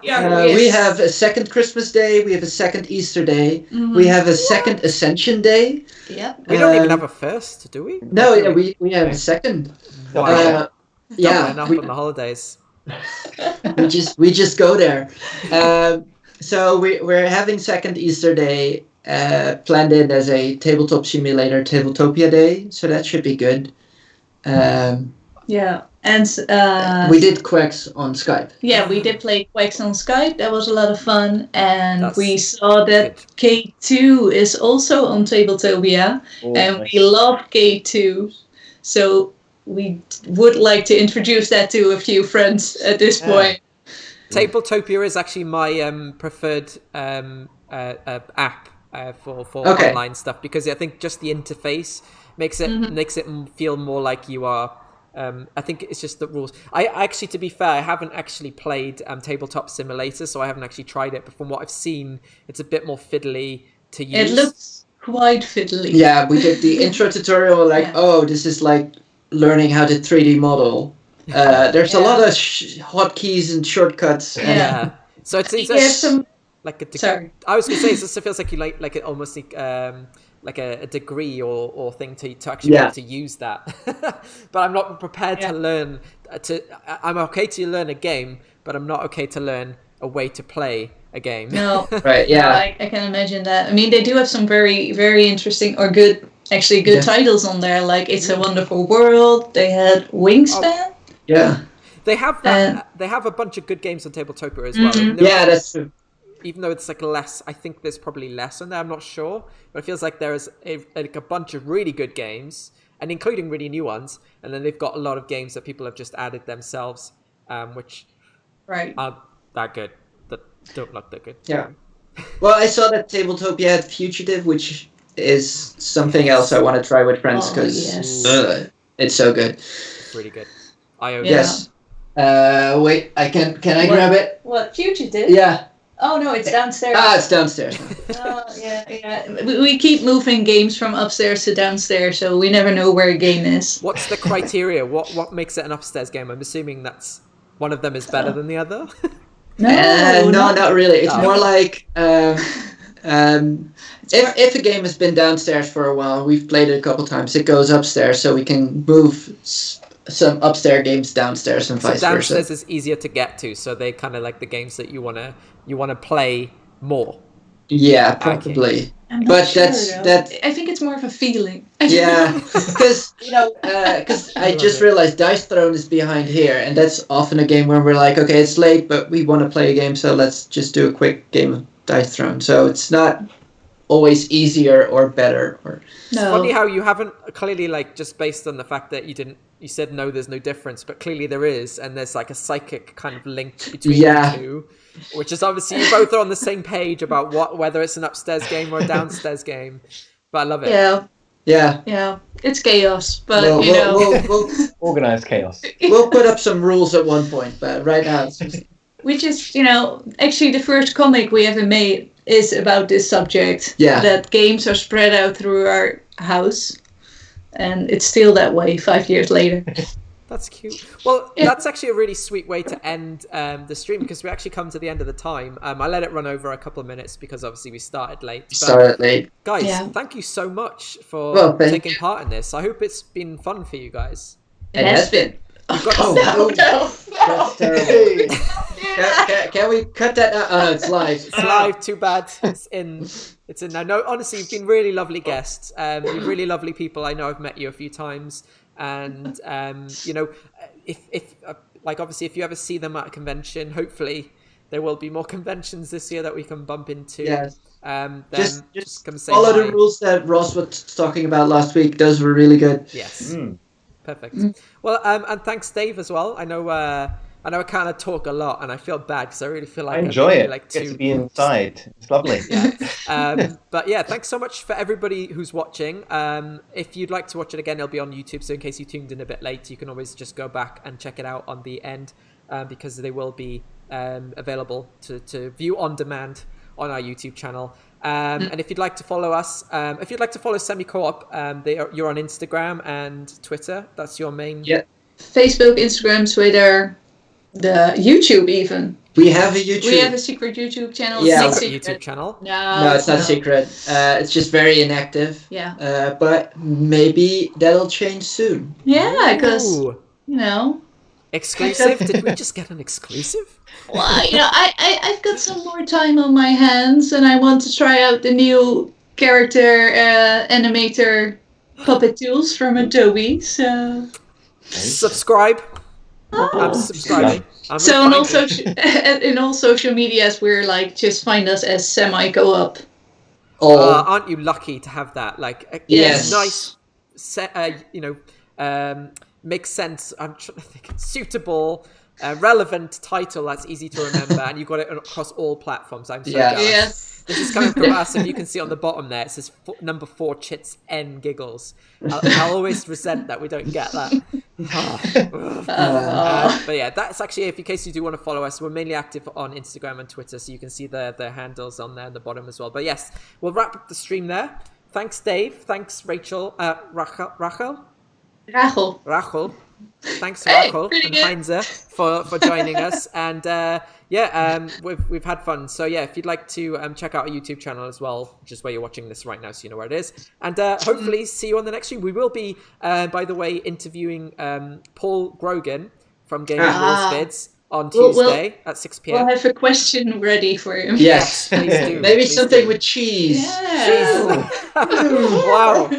We have a second Christmas Day. We have a second Easter Day. We have a second Ascension Day. Yeah. We don't even have a first, do we? No, we have a second. Wow. Up on the holidays. we just go there. So we're having second Easter Day planned in as a tabletop simulator Tabletopia Day, so that should be good. And we did Quacks on Skype. Yeah, we did play Quacks on Skype. That was a lot of fun, and we saw that good. K2 is also on Tabletopia, and we love K2, so we would like to introduce that to a few friends at this point. Tabletopia is actually my preferred app for online stuff, because I think just the interface makes it feel more like you are. I think it's just the rules. I actually, to be fair, I haven't actually played Tabletop Simulator, so I haven't actually tried it. But from what I've seen, it's a bit more fiddly to use. It looks quite fiddly. Yeah, we did the intro tutorial. This is like learning how to 3D model. There's a lot of hotkeys and shortcuts. So it's like a sorry. I was going to say it feels like you like it almost like a degree or thing to actually be able to use that. But I'm not prepared to learn. I'm okay to learn a game, but I'm not okay to learn a way to play a game. No, Right, yeah. no, I can imagine that. I mean, they do have some very, very interesting or good titles on there. Like It's a Wonderful World. They had Wingspan. Yeah. They have that. They have a bunch of good games on Tabletopia as well. Yeah, that's true. Even though it's like less, I think there's probably less on there. I'm not sure, but it feels like there is a bunch of really good games, and including really new ones. And then they've got a lot of games that people have just added themselves, which aren't that good. That don't look that good. Yeah. Well, I saw that Tabletopia had Fugitive, which is something else I want to try with friends because it's so good. It's really good. I own Yes. Wait, can I grab it? What, Fugitive? Yeah. Oh no, it's downstairs. It's downstairs. Oh, yeah. We keep moving games from upstairs to downstairs, so we never know where a game is. What's the criteria? What makes it an upstairs game? I'm assuming that's one of them is better than the other. No, not really. It's more like if a game has been downstairs for a while, we've played it a couple times, it goes upstairs, so we can move some upstairs games downstairs and vice versa. Downstairs is easier to get to, so they kind of like the games that you wanna play more. Yeah, probably. I'm not But sure, that's I think it's more of a feeling. yeah, because I just realized Dice Throne is behind here, and that's often a game where we're like, okay, it's late, but we want to play a game, so let's just do a quick game of Dice Throne. So it's not always easier or better. Or It's funny how you haven't clearly, like, just based on the fact that you said no, there's no difference, but clearly there is, and there's like a psychic kind of link between the two, which is obviously you both are on the same page about whether it's an upstairs game or a downstairs game. But I love it. Yeah. It's chaos, but we'll organized chaos. We'll put up some rules at one point, but right now it's just... We just, actually the first comic we ever made is about this subject. Yeah. That games are spread out through our house. And it's still that way 5 years later. That's cute. Well, that's actually a really sweet way to end the stream, because we actually come to the end of the time. I let it run over a couple of minutes because obviously we started late. Guys, thank you so much for taking part in this. I hope it's been fun for you guys. It has been. No. That's terrible. Can we cut that out? Oh, it's live. It's live, too bad. It's in now. No, honestly, you've been really lovely guests. You're really lovely people. I know I've met you a few times. And, if obviously, if you ever see them at a convention, hopefully there will be more conventions this year that we can bump into. Yes. Just come say follow hi. the rules that Ross was talking about last week. Those were really good. Yes. Perfect. Well, and thanks, Dave, as well. I know I kind of talk a lot, and I feel bad because I really feel like I enjoy it. Like Get to be inside. It's lovely. Yeah. But yeah, thanks so much for everybody who's watching. If you'd like to watch it again, it'll be on YouTube. So in case you tuned in a bit late, you can always just go back and check it out on the end, because they will be available to view on demand on our YouTube channel. And if you'd like to follow us, if you'd like to follow Semi Coop, you're on Instagram and Twitter. That's your main. Yeah. Facebook, Instagram, Twitter, the YouTube even. We have a YouTube. We have a secret YouTube channel. Yeah, it's YouTube channel. No, it's not secret. It's just very inactive. Yeah. But maybe that'll change soon. Yeah, because exclusive. Did we just get an exclusive? Well, I've got some more time on my hands, and I want to try out the new character animator puppet tools from Adobe. So subscribe. I'm subscribing. So in all social medias, we're like, just find us as Semi Coop. Aren't you lucky to have that? Like, yes, nice. Makes sense. I'm trying to think. Suitable, relevant title that's easy to remember, and you've got it across all platforms. I'm so jealous. Yes. This is coming from us, and you can see on the bottom there, it says number 4, Chit's N giggles. I'll always resent that we don't get that. But yeah, that's actually, in case you do want to follow us, we're mainly active on Instagram and Twitter, so you can see the handles on there at the bottom as well. But yes, we'll wrap up the stream there. Thanks, Dave. Thanks, Rachel. Rachel. Thanks, Rachel and Heinze for joining us. And we've had fun. So yeah, if you'd like to check out our YouTube channel as well, which is where you're watching this right now, so you know where it is. And hopefully see you on the next stream. We will be, by the way, interviewing Paul Grogan from Game of Rules Vids on Tuesday at 6 p.m. We'll have a question ready for him. Yes, please do. Maybe please something do. with cheese. Yeah. Wow,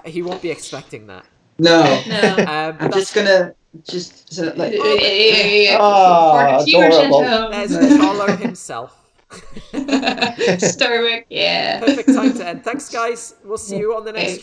he won't be expecting that. No. I'm that's just gonna like. For the viewers at home. There's Cholo himself. Starbuck, yeah. Perfect time to end. Thanks, guys. We'll see you on the next stream.